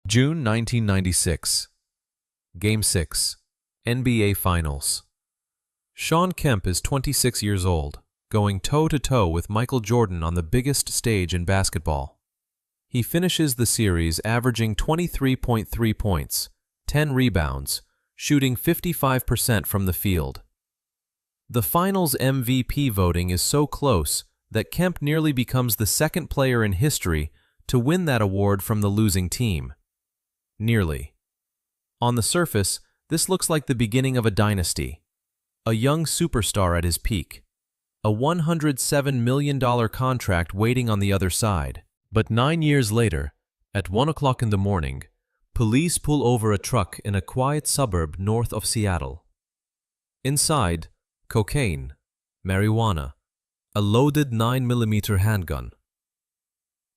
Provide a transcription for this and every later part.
June 1996. Game 6. NBA Finals. Shawn Kemp is 26 years old, going toe-to-toe with Michael Jordan on the biggest stage in basketball. He finishes the series averaging 23.3 points, 10 rebounds, shooting 55% from the field. The Finals MVP voting is so close that Kemp nearly becomes the second player in history to win that award from the losing team. Nearly. On the surface, this looks like the beginning of a dynasty, a young superstar at his peak, a $107 million contract waiting on the other side. But 9 years later, at 1 o'clock in the morning, police pull over a truck in a quiet suburb north of Seattle. Inside, cocaine, marijuana, a loaded 9mm handgun.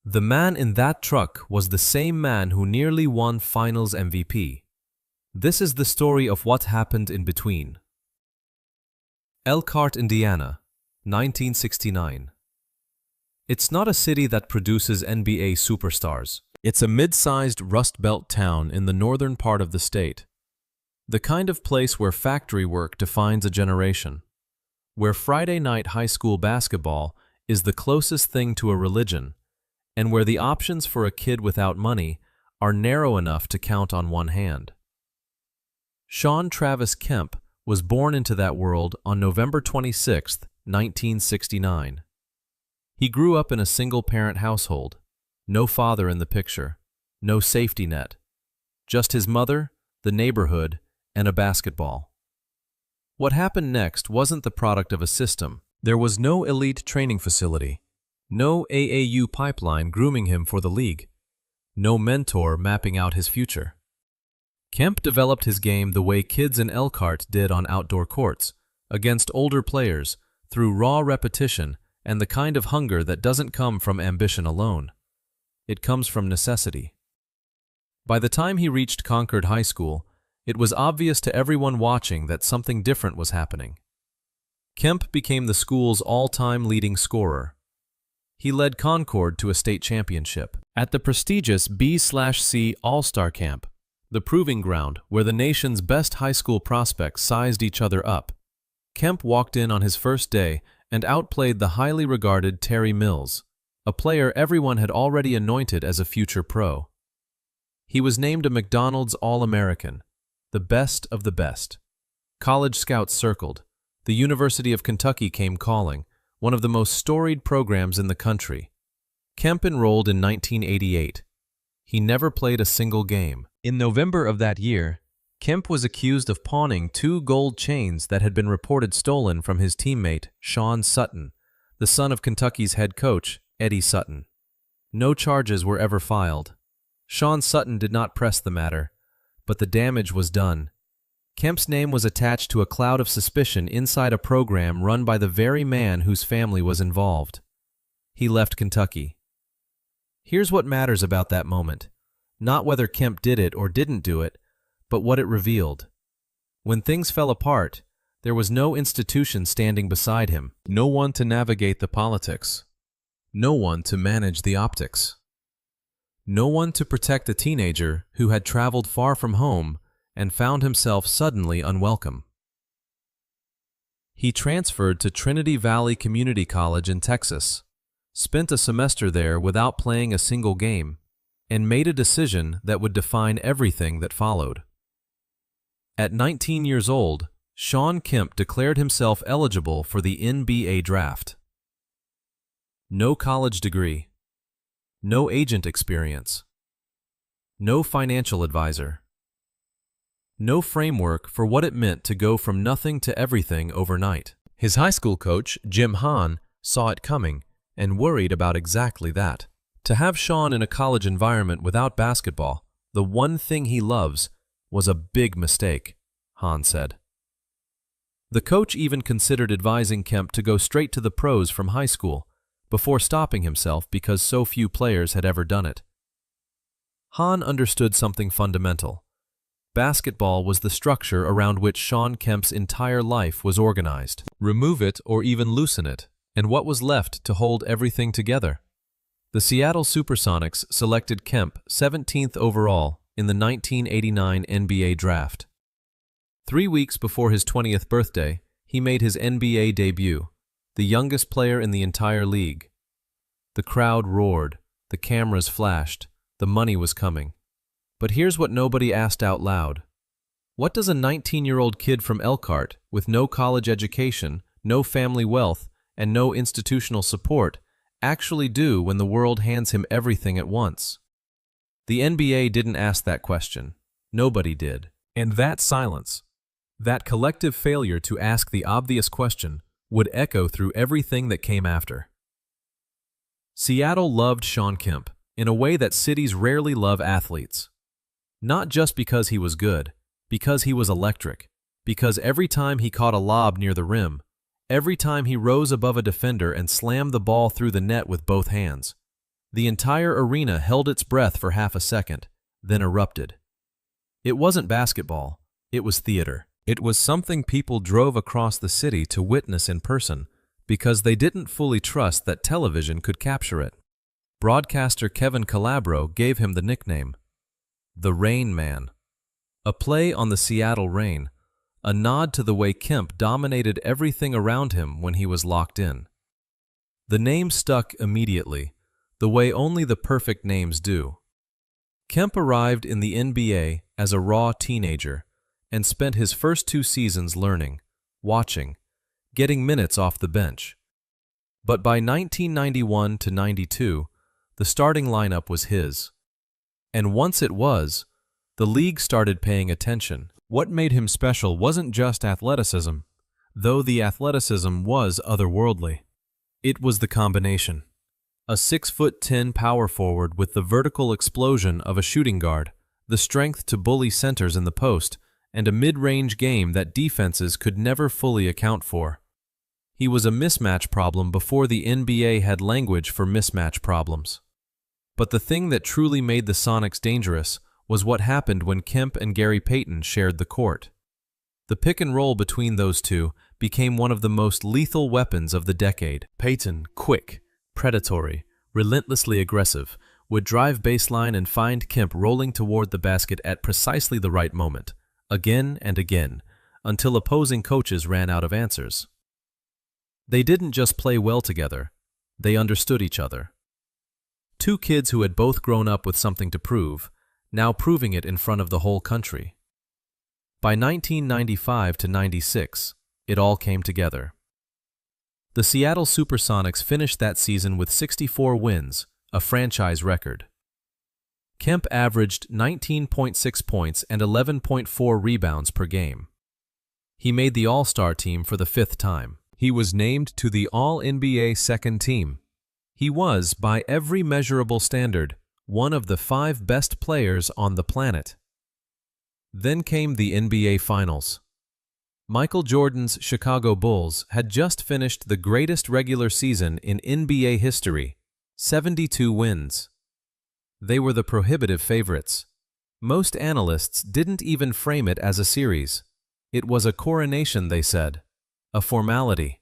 The man in that truck was the same man who nearly won Finals MVP. This is the story of what happened in between. Elkhart, Indiana, 1969. It's not a city that produces NBA superstars. It's a mid-sized Rust Belt town in the northern part of the state. The kind of place where factory work defines a generation, where Friday night high school basketball is the closest thing to a religion, and where the options for a kid without money are narrow enough to count on one hand. Shawn Travis Kemp was born into that world on November 26, 1969. He grew up in a single-parent household, no father in the picture, no safety net, just his mother, the neighborhood, and a basketball. What happened next wasn't the product of a system. There was no elite training facility, no AAU pipeline grooming him for the league, no mentor mapping out his future. Kemp developed his game the way kids in Elkhart did on outdoor courts, against older players, through raw repetition and the kind of hunger that doesn't come from ambition alone. It comes from necessity. By the time he reached Concord High School, it was obvious to everyone watching that something different was happening. Kemp became the school's all-time leading scorer. He led Concord to a state championship. At the prestigious B/C All-Star Camp, the proving ground where the nation's best high school prospects sized each other up, Kemp walked in on his first day and outplayed the highly regarded Terry Mills, a player everyone had already anointed as a future pro. He was named a McDonald's All-American, the best of the best. College scouts circled. The University of Kentucky came calling, one of the most storied programs in the country. Kemp enrolled in 1988. He never played a single game. In November of that year, Kemp was accused of pawning 2 gold chains that had been reported stolen from his teammate, Shawn Sutton, the son of Kentucky's head coach, Eddie Sutton. No charges were ever filed. Shawn Sutton did not press the matter, but the damage was done. Kemp's name was attached to a cloud of suspicion inside a program run by the very man whose family was involved. He left Kentucky. Here's what matters about that moment. Not whether Kemp did it or didn't do it, but what it revealed. When things fell apart, there was no institution standing beside him, no one to navigate the politics, no one to manage the optics, no one to protect a teenager who had traveled far from home and found himself suddenly unwelcome. He transferred to Trinity Valley Community College in Texas, spent a semester there without playing a single game, and made a decision that would define everything that followed. At 19 years old, Shawn Kemp declared himself eligible for the NBA draft. No college degree, no agent experience, no financial advisor, no framework for what it meant to go from nothing to everything overnight. His high school coach, Jim Hahn, saw it coming and worried about exactly that. To have Shawn in a college environment without basketball, the one thing he loves, was a big mistake, Hahn said. The coach even considered advising Kemp to go straight to the pros from high school, before stopping himself because so few players had ever done it. Hahn understood something fundamental. Basketball was the structure around which Shawn Kemp's entire life was organized. Remove it or even loosen it, and what was left to hold everything together? The Seattle Supersonics selected Kemp 17th overall in the 1989 NBA draft. 3 weeks before his 20th birthday, he made his NBA debut, the youngest player in the entire league. The crowd roared, the cameras flashed, the money was coming. But here's what nobody asked out loud. What does a 19-year-old kid from Elkhart, with no college education, no family wealth, and no institutional support, actually do when the world hands him everything at once? The NBA didn't ask that question. Nobody did. And that silence, that collective failure to ask the obvious question, would echo through everything that came after. Seattle loved Shawn Kemp in a way that cities rarely love athletes. Not just because he was good, because he was electric, because every time he caught a lob near the rim, every time he rose above a defender and slammed the ball through the net with both hands, the entire arena held its breath for half a second, then erupted. It wasn't basketball, it was theater. It was something people drove across the city to witness in person because they didn't fully trust that television could capture it. Broadcaster Kevin Calabro gave him the nickname, the Rain Man. A play on the Seattle rain, a nod to the way Kemp dominated everything around him when he was locked in. The name stuck immediately, the way only the perfect names do. Kemp arrived in the NBA as a raw teenager and spent his first 2 seasons learning, watching, getting minutes off the bench. But by 1991 to 92, the starting lineup was his. And once it was, the league started paying attention. What made him special wasn't just athleticism, though the athleticism was otherworldly. It was the combination. A 6'10" power forward with the vertical explosion of a shooting guard, the strength to bully centers in the post, and a mid-range game that defenses could never fully account for. He was a mismatch problem before the NBA had language for mismatch problems. But the thing that truly made the Sonics dangerous was what happened when Kemp and Gary Payton shared the court. The pick and roll between those two became one of the most lethal weapons of the decade. Payton, quick, predatory, relentlessly aggressive, would drive baseline and find Kemp rolling toward the basket at precisely the right moment, again and again, until opposing coaches ran out of answers. They didn't just play well together, they understood each other. 2 kids who had both grown up with something to prove, now proving it in front of the whole country. By 1995 to 96, it all came together. The Seattle Supersonics finished that season with 64 wins, a franchise record. Kemp averaged 19.6 points and 11.4 rebounds per game. He made the All-Star team for the 5th time. He was named to the All-NBA second team. He was, by every measurable standard, one of the 5 best players on the planet. Then came the NBA Finals. Michael Jordan's Chicago Bulls had just finished the greatest regular season in NBA history, 72 wins. They were the prohibitive favorites. Most analysts didn't even frame it as a series. It was a coronation, they said, a formality.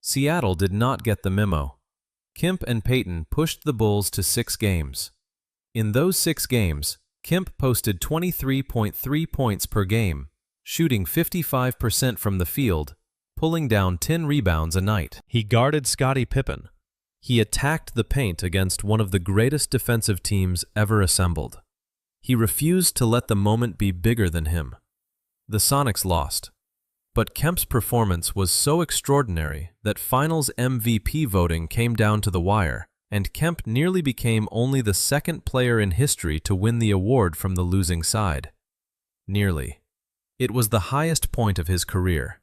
Seattle did not get the memo. Kemp and Payton pushed the Bulls to 6 games. In those 6 games, Kemp posted 23.3 points per game, shooting 55% from the field, pulling down 10 rebounds a night. He guarded Scottie Pippen. He attacked the paint against one of the greatest defensive teams ever assembled. He refused to let the moment be bigger than him. The Sonics lost. But Kemp's performance was so extraordinary that Finals MVP voting came down to the wire, and Kemp nearly became only the 2nd player in history to win the award from the losing side. Nearly. It was the highest point of his career.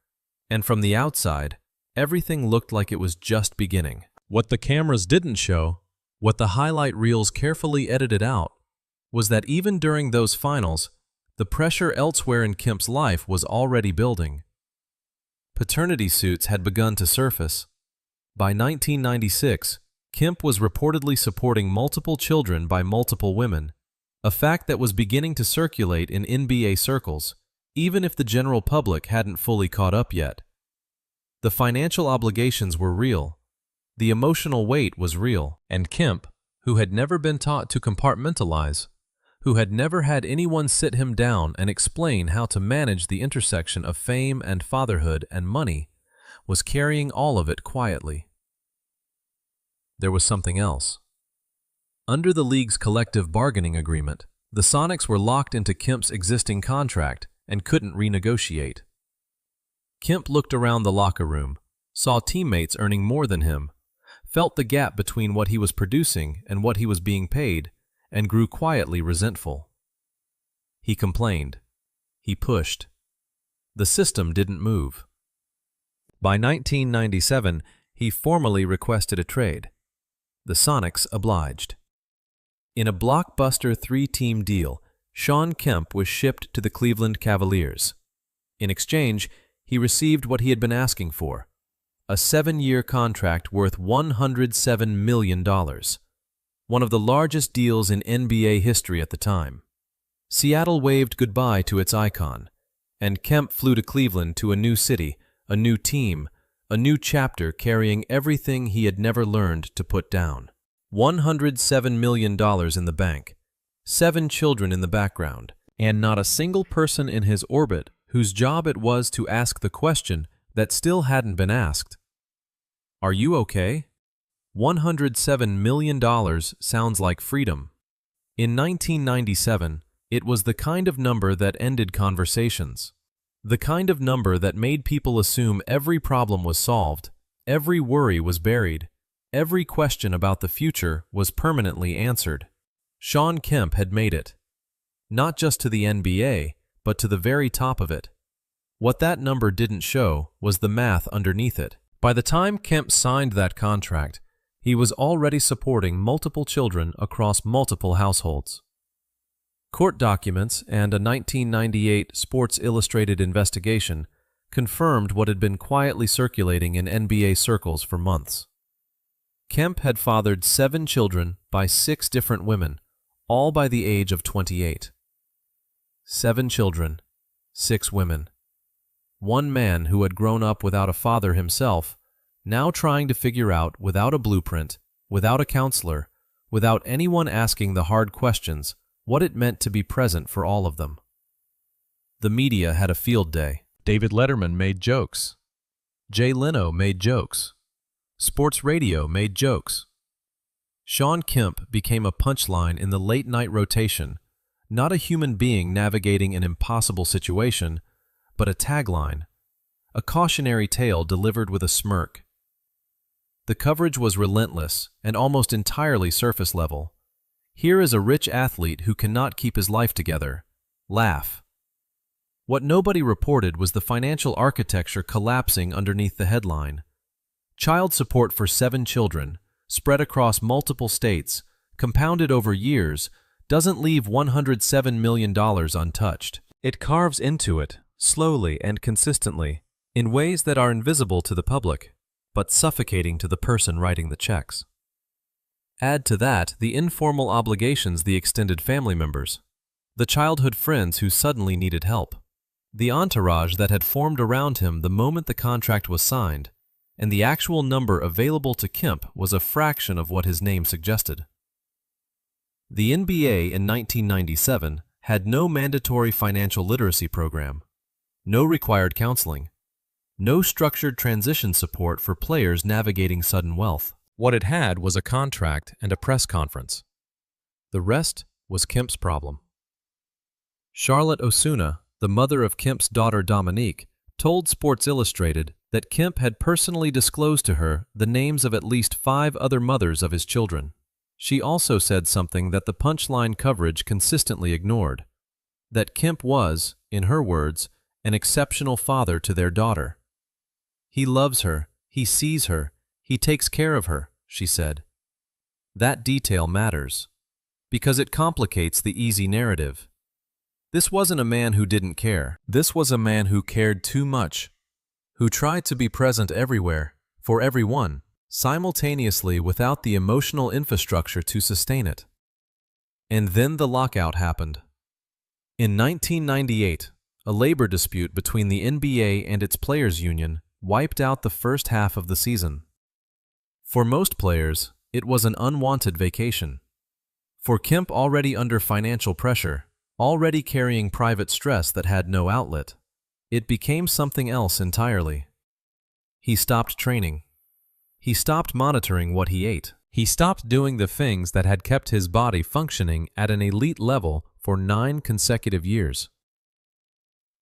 And from the outside, everything looked like it was just beginning. What the cameras didn't show, what the highlight reels carefully edited out, was that even during those finals, the pressure elsewhere in Kemp's life was already building. Paternity suits had begun to surface. By 1996, Kemp was reportedly supporting multiple children by multiple women, a fact that was beginning to circulate in NBA circles, even if the general public hadn't fully caught up yet. The financial obligations were real. The emotional weight was real, and Kemp, who had never been taught to compartmentalize, who had never had anyone sit him down and explain how to manage the intersection of fame and fatherhood and money, was carrying all of it quietly. There was something else. Under the league's collective bargaining agreement, the Sonics were locked into Kemp's existing contract and couldn't renegotiate. Kemp looked around the locker room, saw teammates earning more than him, felt the gap between what he was producing and what he was being paid, and grew quietly resentful. He complained. He pushed. The system didn't move. By 1997, he formally requested a trade. The Sonics obliged. In a blockbuster 3-team deal, Shawn Kemp was shipped to the Cleveland Cavaliers. In exchange, he received what he had been asking for, a 7-year contract worth $107 million, one of the largest deals in NBA history at the time. Seattle waved goodbye to its icon, and Kemp flew to Cleveland to a new city, a new team, a new chapter carrying everything he had never learned to put down. $107 million in the bank, 7 children in the background, and not a single person in his orbit whose job it was to ask the question that still hadn't been asked. Are you okay? $107 million sounds like freedom. In 1997, it was the kind of number that ended conversations. The kind of number that made people assume every problem was solved, every worry was buried, every question about the future was permanently answered. Shawn Kemp had made it. Not just to the NBA, but to the very top of it. What that number didn't show was the math underneath it. By the time Kemp signed that contract, he was already supporting multiple children across multiple households. Court documents and a 1998 Sports Illustrated investigation confirmed what had been quietly circulating in NBA circles for months. Kemp had fathered 7 children by 6 different women, all by the age of 28. 7 children, 6 women. One man who had grown up without a father himself, now trying to figure out without a blueprint, without a counselor, without anyone asking the hard questions, what it meant to be present for all of them. The media had a field day. David Letterman made jokes. Jay Leno made jokes. Sports radio made jokes. Shawn Kemp became a punchline in the late-night rotation, not a human being navigating an impossible situation, but a tagline, a cautionary tale delivered with a smirk. The coverage was relentless and almost entirely surface level. Here is a rich athlete who cannot keep his life together. Laugh. What nobody reported was the financial architecture collapsing underneath the headline. Child support for 7 children, spread across multiple states, compounded over years, doesn't leave $107 million untouched. It carves into it, slowly and consistently, in ways that are invisible to the public, but suffocating to the person writing the checks. Add to that the informal obligations the extended family members, the childhood friends who suddenly needed help, the entourage that had formed around him the moment the contract was signed, and the actual number available to Kemp was a fraction of what his name suggested. The NBA in 1997 had no mandatory financial literacy program, no required counseling, no structured transition support for players navigating sudden wealth. What it had was a contract and a press conference. The rest was Kemp's problem. Charlotte Osuna, the mother of Kemp's daughter Dominique, told Sports Illustrated that Kemp had personally disclosed to her the names of at least 5 other mothers of his children. She also said something that the punchline coverage consistently ignored, that Kemp was, in her words, an exceptional father to their daughter. He loves her, he sees her, he takes care of her, she said. That detail matters, because it complicates the easy narrative. This wasn't a man who didn't care. This was a man who cared too much, who tried to be present everywhere, for everyone, simultaneously without the emotional infrastructure to sustain it. And then the lockout happened. In 1998, a labor dispute between the NBA and its players' union wiped out the first half of the season. For most players, it was an unwanted vacation. For Kemp, already under financial pressure, already carrying private stress that had no outlet, it became something else entirely. He stopped training. He stopped monitoring what he ate. He stopped doing the things that had kept his body functioning at an elite level for 9 consecutive years.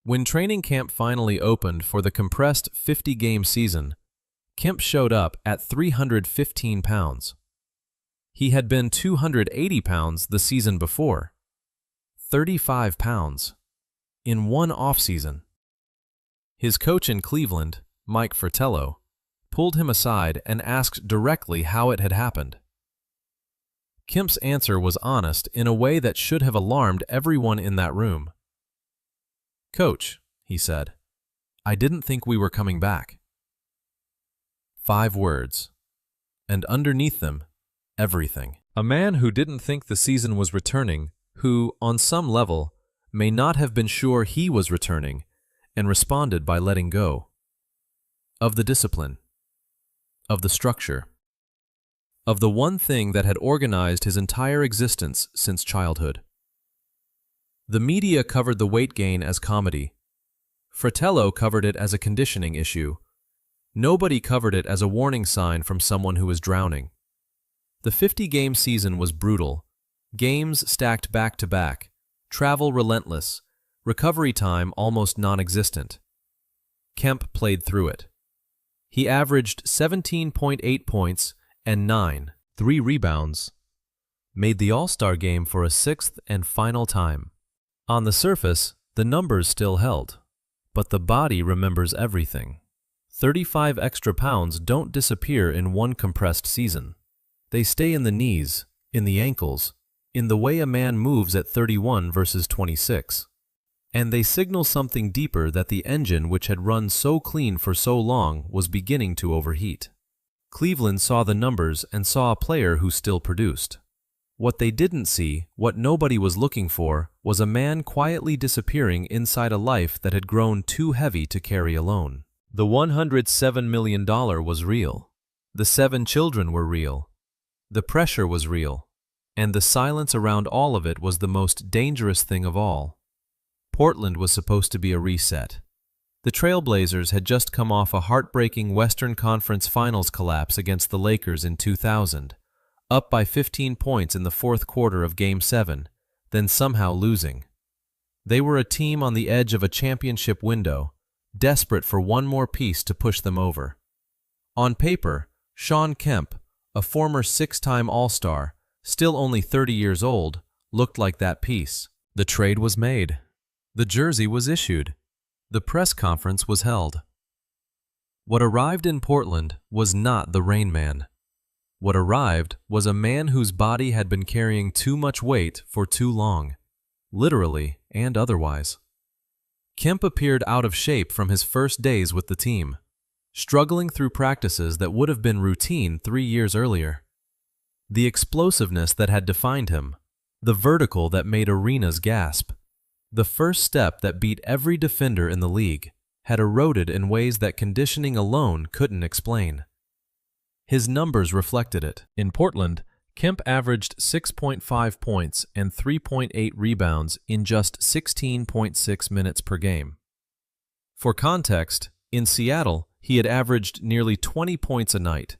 When training camp finally opened for the compressed 50-game season, Kemp showed up at 315 pounds. He had been 280 pounds the season before. 35 pounds in one off-season. His coach in Cleveland, Mike Fratello, pulled him aside and asked directly how it had happened. Kemp's answer was honest in a way that should have alarmed everyone in that room. "Coach," he said, "I didn't think we were coming back." 5 words, and underneath them, everything. A man who didn't think the season was returning, who, on some level, may not have been sure he was returning, and responded by letting go. Of the discipline. Of the structure. Of the one thing that had organized his entire existence since childhood. The media covered the weight gain as comedy. Fratello covered it as a conditioning issue. Nobody covered it as a warning sign from someone who was drowning. The 50-game season was brutal. Games stacked back-to-back, travel relentless, recovery time almost non-existent. Kemp played through it. He averaged 17.8 points and 3 rebounds. Made the All-Star game for a 6th and final time. On the surface, the numbers still held, but the body remembers everything. 35 extra pounds don't disappear in one compressed season. They stay in the knees, in the ankles, in the way a man moves at 31 versus 26. And they signal something deeper, that the engine which had run so clean for so long was beginning to overheat. Cleveland saw the numbers and saw a player who still produced. What they didn't see, what nobody was looking for, was a man quietly disappearing inside a life that had grown too heavy to carry alone. The $107 million was real. The 7 children were real. The pressure was real. And the silence around all of it was the most dangerous thing of all. Portland was supposed to be a reset. The Trailblazers had just come off a heartbreaking Western Conference Finals collapse against the Lakers in 2000, up by 15 points in the 4th quarter of Game 7, then somehow losing. They were a team on the edge of a championship window, desperate for one more piece to push them over. On paper, Shawn Kemp, a former 6-time All-Star, still only 30 years old, looked like that piece. The trade was made. The jersey was issued. The press conference was held. What arrived in Portland was not the Rain Man. What arrived was a man whose body had been carrying too much weight for too long, literally and otherwise. Kemp appeared out of shape from his first days with the team, struggling through practices that would have been routine 3 years earlier. The explosiveness that had defined him, the vertical that made arenas gasp, the first step that beat every defender in the league, had eroded in ways that conditioning alone couldn't explain. His numbers reflected it. In Portland, Kemp averaged 6.5 points and 3.8 rebounds in just 16.6 minutes per game. For context, in Seattle, he had averaged nearly 20 points a night.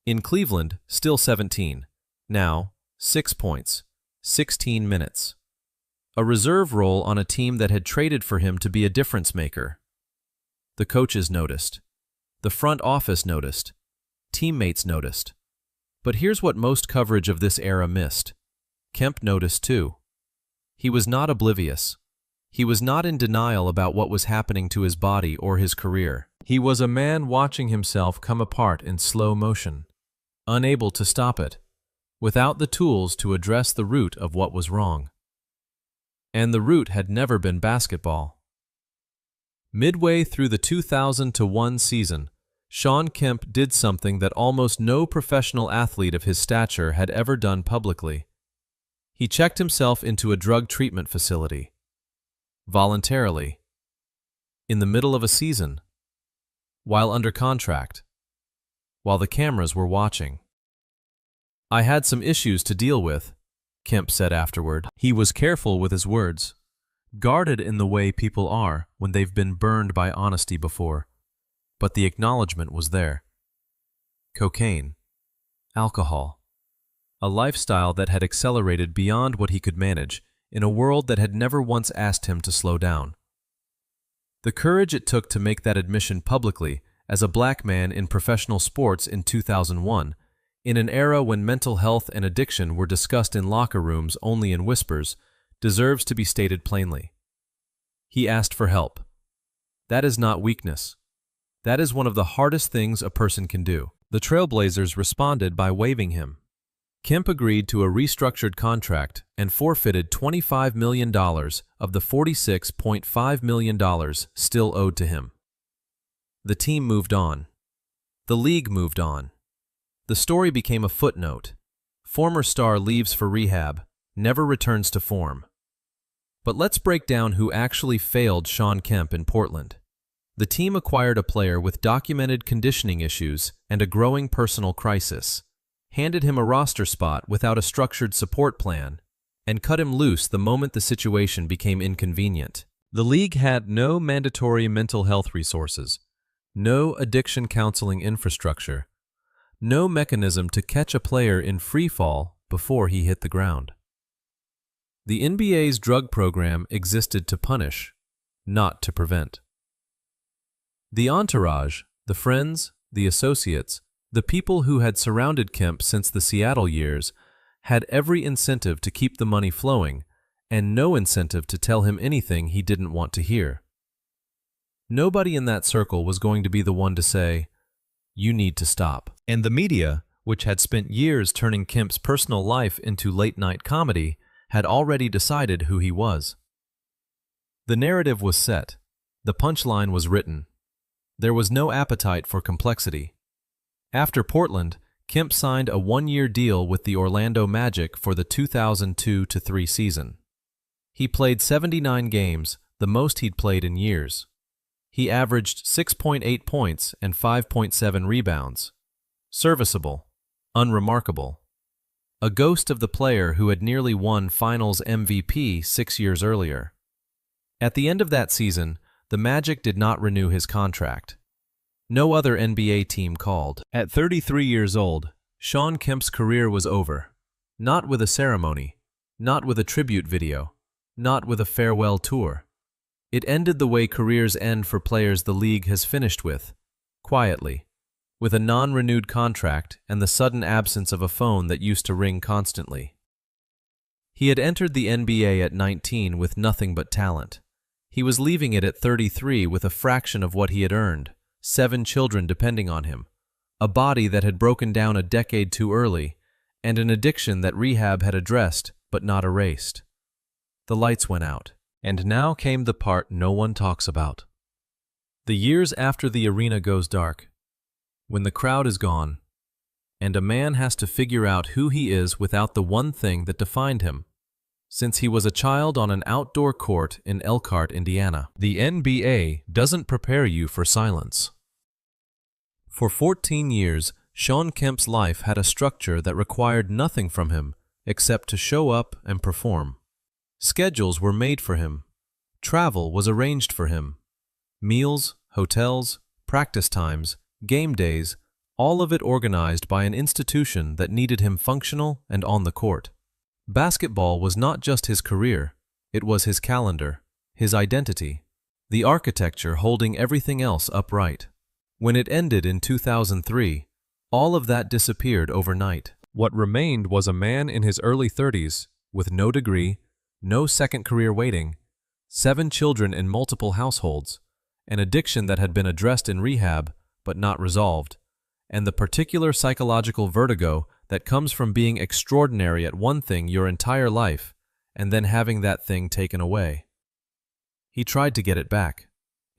In Cleveland, still 17. Now, 6 points, 16 minutes. A reserve role on a team that had traded for him to be a difference maker. The coaches noticed. The front office noticed. Teammates noticed. But here's what most coverage of this era missed. Kemp noticed too. He was not oblivious. He was not in denial about what was happening to his body or his career. He was a man watching himself come apart in slow motion, unable to stop it, without the tools to address the root of what was wrong. And the root had never been basketball. Midway through the 2001 season, Shawn Kemp did something that almost no professional athlete of his stature had ever done publicly. He checked himself into a drug treatment facility. Voluntarily. In the middle of a season. While under contract. While the cameras were watching. "I had some issues to deal with," Kemp said afterward. He was careful with his words, guarded in the way people are when they've been burned by honesty before. But the acknowledgement was there. Cocaine, alcohol, a lifestyle that had accelerated beyond what he could manage in a world that had never once asked him to slow down. The courage it took to make that admission publicly as a black man in professional sports in 2001, in an era when mental health and addiction were discussed in locker rooms only in whispers, deserves to be stated plainly. He asked for help. That is not weakness. That is one of the hardest things a person can do. The Trailblazers responded by waiving him. Kemp agreed to a restructured contract and forfeited $25 million of the $46.5 million still owed to him. The team moved on. The league moved on. The story became a footnote. Former star leaves for rehab, never returns to form. But let's break down who actually failed Shawn Kemp in Portland. The team acquired a player with documented conditioning issues and a growing personal crisis, handed him a roster spot without a structured support plan, and cut him loose the moment the situation became inconvenient. The league had no mandatory mental health resources, no addiction counseling infrastructure, no mechanism to catch a player in free fall before he hit the ground. The NBA's drug program existed to punish, not to prevent. The entourage, the friends, the associates, the people who had surrounded Kemp since the Seattle years had every incentive to keep the money flowing and no incentive to tell him anything he didn't want to hear. Nobody in that circle was going to be the one to say, "You need to stop." And the media, which had spent years turning Kemp's personal life into late-night comedy, had already decided who he was. The narrative was set. The punchline was written. There was no appetite for complexity. After Portland, Kemp signed a one-year deal with the Orlando Magic for the 2002-03 season. He played 79 games, the most he'd played in years. He averaged 6.8 points and 5.7 rebounds. Serviceable, unremarkable. A ghost of the player who had nearly won Finals MVP 6 years earlier. At the end of that season, the Magic did not renew his contract. No other NBA team called. At 33 years old, Shawn Kemp's career was over. Not with a ceremony, not with a tribute video, not with a farewell tour. It ended the way careers end for players the league has finished with, quietly, with a non-renewed contract and the sudden absence of a phone that used to ring constantly. He had entered the NBA at 19 with nothing but talent. He was leaving it at 33 with a fraction of what he had earned, 7 children depending on him, a body that had broken down a decade too early, and an addiction that rehab had addressed but not erased. The lights went out, and now came the part no one talks about. The years after the arena goes dark, when the crowd is gone, and a man has to figure out who he is without the one thing that defined him, since he was a child on an outdoor court in Elkhart, Indiana. The NBA doesn't prepare you for silence. For 14 years, Shawn Kemp's life had a structure that required nothing from him except to show up and perform. Schedules were made for him. Travel was arranged for him. Meals, hotels, practice times, game days, all of it organized by an institution that needed him functional and on the court. Basketball was not just his career, it was his calendar, his identity, the architecture holding everything else upright. When it ended in 2003, all of that disappeared overnight. What remained was a man in his early 30s, with no degree, no second career waiting, 7 children in multiple households, an addiction that had been addressed in rehab but not resolved, and the particular psychological vertigo that comes from being extraordinary at one thing your entire life and then having that thing taken away. He tried to get it back.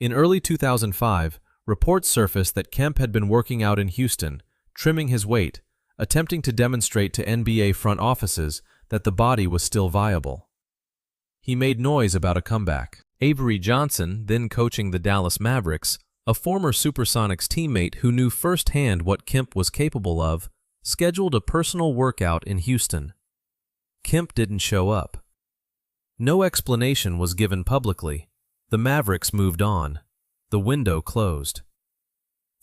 In early 2005, reports surfaced that Kemp had been working out in Houston, trimming his weight, attempting to demonstrate to NBA front offices that the body was still viable. He made noise about a comeback. Avery Johnson, then coaching the Dallas Mavericks, a former Supersonics teammate who knew firsthand what Kemp was capable of, scheduled a personal workout in Houston. Kemp didn't show up. No explanation was given publicly. The Mavericks moved on. The window closed.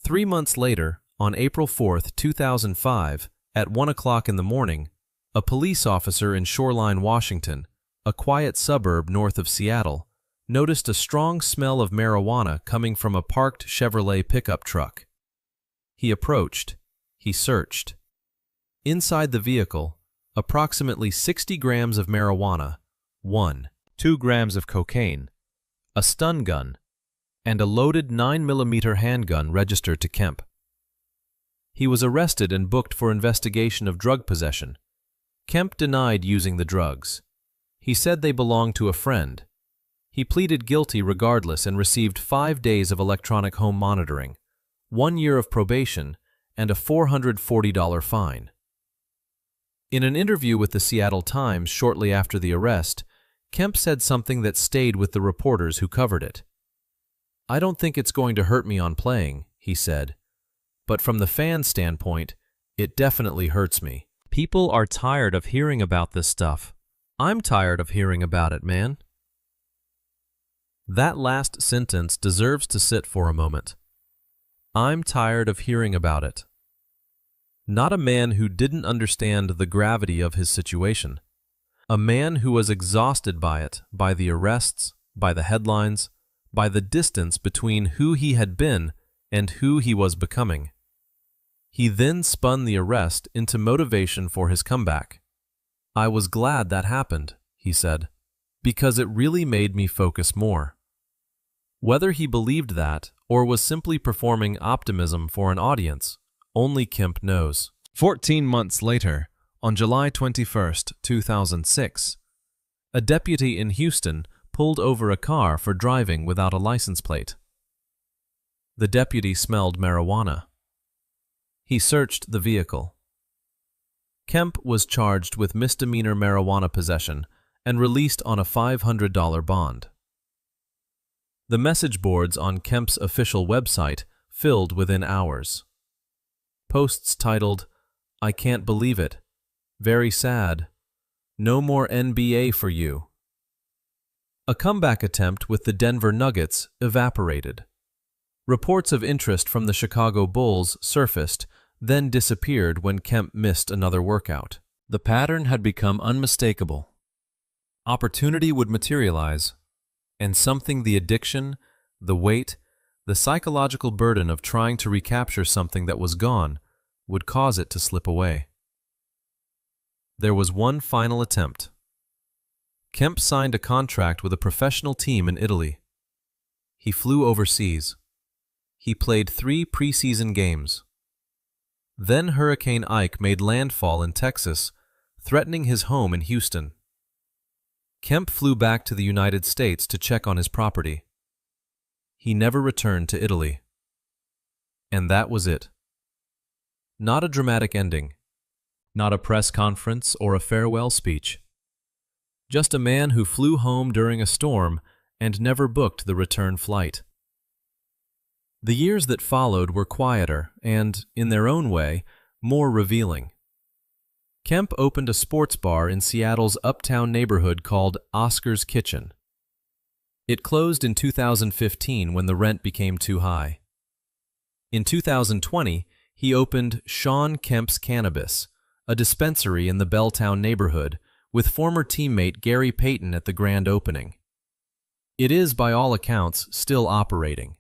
3 months later, on April 4, 2005, at 1 o'clock in the morning, a police officer in Shoreline, Washington, a quiet suburb north of Seattle, noticed a strong smell of marijuana coming from a parked Chevrolet pickup truck. He approached. He searched. Inside the vehicle, approximately 60 grams of marijuana, 2 grams of cocaine, a stun gun, and a loaded 9mm handgun registered to Kemp. He was arrested and booked for investigation of drug possession. Kemp denied using the drugs. He said they belonged to a friend. He pleaded guilty regardless and received 5 days of electronic home monitoring, 1 year of probation, and a $440 fine. In an interview with the Seattle Times shortly after the arrest, Kemp said something that stayed with the reporters who covered it. "I don't think it's going to hurt me on playing," he said. "But from the fan standpoint, it definitely hurts me. People are tired of hearing about this stuff. I'm tired of hearing about it, man." That last sentence deserves to sit for a moment. I'm tired of hearing about it. Not a man who didn't understand the gravity of his situation. A man who was exhausted by it, by the arrests, by the headlines, by the distance between who he had been and who he was becoming. He then spun the arrest into motivation for his comeback. "I was glad that happened," he said, "because it really made me focus more." Whether he believed that or was simply performing optimism for an audience, only Kemp knows. 14 months later, on July 21, 2006, a deputy in Houston pulled over a car for driving without a license plate. The deputy smelled marijuana. He searched the vehicle. Kemp was charged with misdemeanor marijuana possession and released on a $500 bond. The message boards on Kemp's official website filled within hours. Posts titled, "I can't believe it. Very sad. No more NBA for you." A comeback attempt with the Denver Nuggets evaporated. Reports of interest from the Chicago Bulls surfaced, then disappeared when Kemp missed another workout. The pattern had become unmistakable. Opportunity would materialize, and something the addiction, the weight, the psychological burden of trying to recapture something that was gone would cause it to slip away. There was one final attempt. Kemp signed a contract with a professional team in Italy. He flew overseas. He played 3 preseason games. Then Hurricane Ike made landfall in Texas, threatening his home in Houston. Kemp flew back to the United States to check on his property. He never returned to Italy. And that was it. Not a dramatic ending. Not a press conference or a farewell speech. Just a man who flew home during a storm and never booked the return flight. The years that followed were quieter and, in their own way, more revealing. Kemp opened a sports bar in Seattle's uptown neighborhood called Oscar's Kitchen. It closed in 2015 when the rent became too high. In 2020, he opened Shawn Kemp's Cannabis, a dispensary in the Belltown neighborhood, with former teammate Gary Payton at the grand opening. It is, by all accounts, still operating.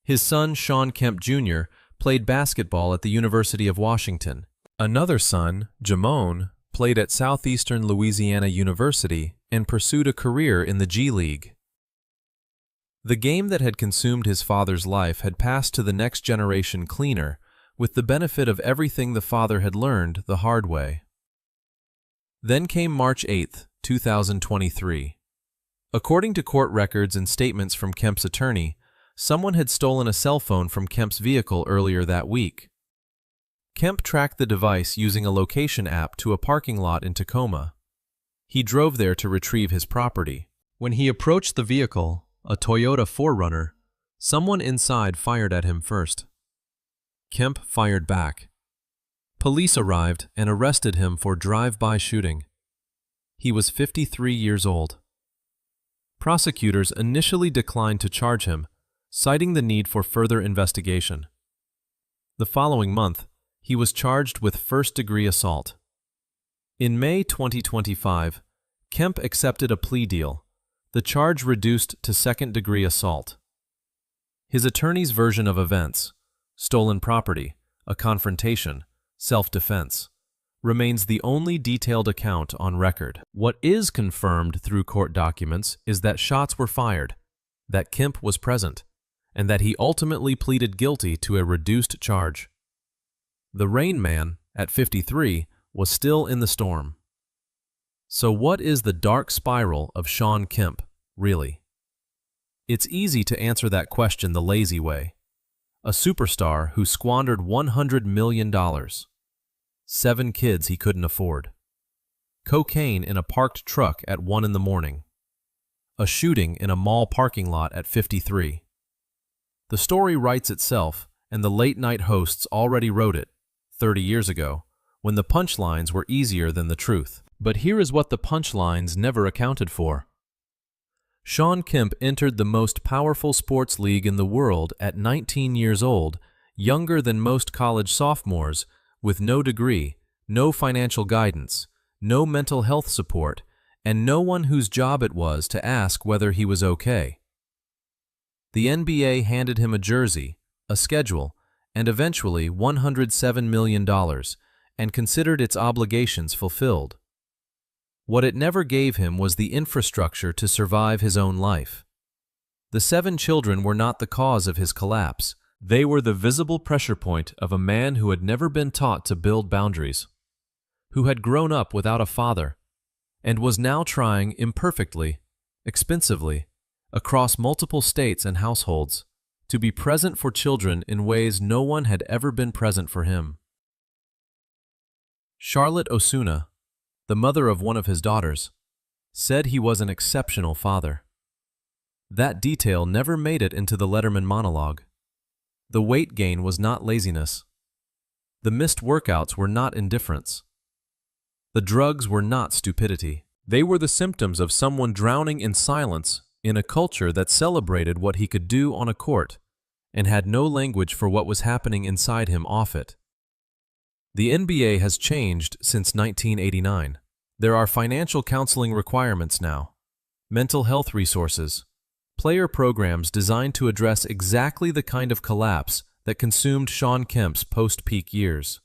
His son, Shawn Kemp Jr., played basketball at the University of Washington. Another son, Jamon, played at Southeastern Louisiana University and pursued a career in the G League. The game that had consumed his father's life had passed to the next generation cleaner, with the benefit of everything the father had learned the hard way. Then came March 8, 2023. According to court records and statements from Kemp's attorney, someone had stolen a cell phone from Kemp's vehicle earlier that week. Kemp tracked the device using a location app to a parking lot in Tacoma. He drove there to retrieve his property. When he approached the vehicle, a Toyota 4Runner, someone inside fired at him first. Kemp fired back. Police arrived and arrested him for drive-by shooting. He was 53 years old. Prosecutors initially declined to charge him, citing the need for further investigation. The following month, he was charged with first-degree assault. In May 2025, Kemp accepted a plea deal, the charge reduced to second-degree assault. His attorney's version of events, stolen property, a confrontation, self-defense, remains the only detailed account on record. What is confirmed through court documents is that shots were fired, that Kemp was present, and that he ultimately pleaded guilty to a reduced charge. The Rain Man, at 53, was still in the storm. So what is the dark spiral of Shawn Kemp, really? It's easy to answer that question the lazy way. A superstar who squandered $100 million. 7 kids he couldn't afford. Cocaine in a parked truck at 1 in the morning. A shooting in a mall parking lot at 53. The story writes itself, and the late-night hosts already wrote it, 30 years ago, when the punchlines were easier than the truth. But here is what the punchlines never accounted for. Shawn Kemp entered the most powerful sports league in the world at 19 years old, younger than most college sophomores, with no degree, no financial guidance, no mental health support, and no one whose job it was to ask whether he was okay. The NBA handed him a jersey, a schedule, and eventually $107 million, and considered its obligations fulfilled. What it never gave him was the infrastructure to survive his own life. The 7 children were not the cause of his collapse. They were the visible pressure point of a man who had never been taught to build boundaries, who had grown up without a father, and was now trying imperfectly, expensively, across multiple states and households, to be present for children in ways no one had ever been present for him. Charlotte Osuna, the mother of one of his daughters, said he was an exceptional father. That detail never made it into the Letterman monologue. The weight gain was not laziness. The missed workouts were not indifference. The drugs were not stupidity. They were the symptoms of someone drowning in silence in a culture that celebrated what he could do on a court and had no language for what was happening inside him off it. The NBA has changed since 1989. There are financial counseling requirements now, mental health resources, player programs designed to address exactly the kind of collapse that consumed Shawn Kemp's post-peak years.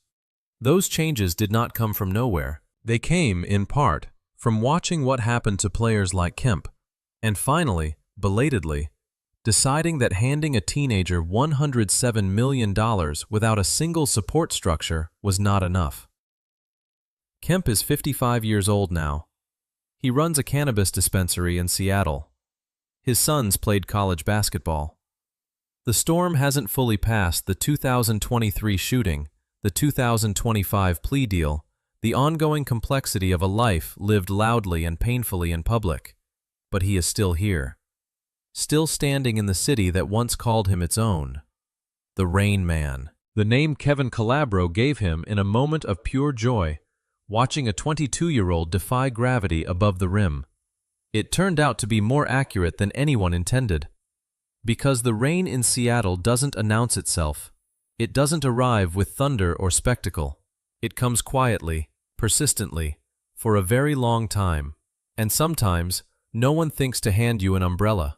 Those changes did not come from nowhere. They came, in part, from watching what happened to players like Kemp, and finally, belatedly, deciding that handing a teenager $107 million without a single support structure was not enough. Kemp is 55 years old now. He runs a cannabis dispensary in Seattle. His sons played college basketball. The storm hasn't fully passed the 2023 shooting, the 2025 plea deal, the ongoing complexity of a life lived loudly and painfully in public. But he is still here, still standing in the city that once called him its own. The Rain Man. The name Kevin Calabro gave him in a moment of pure joy, watching a 22-year-old defy gravity above the rim. It turned out to be more accurate than anyone intended. Because the rain in Seattle doesn't announce itself. It doesn't arrive with thunder or spectacle. It comes quietly, persistently, for a very long time. And sometimes, no one thinks to hand you an umbrella.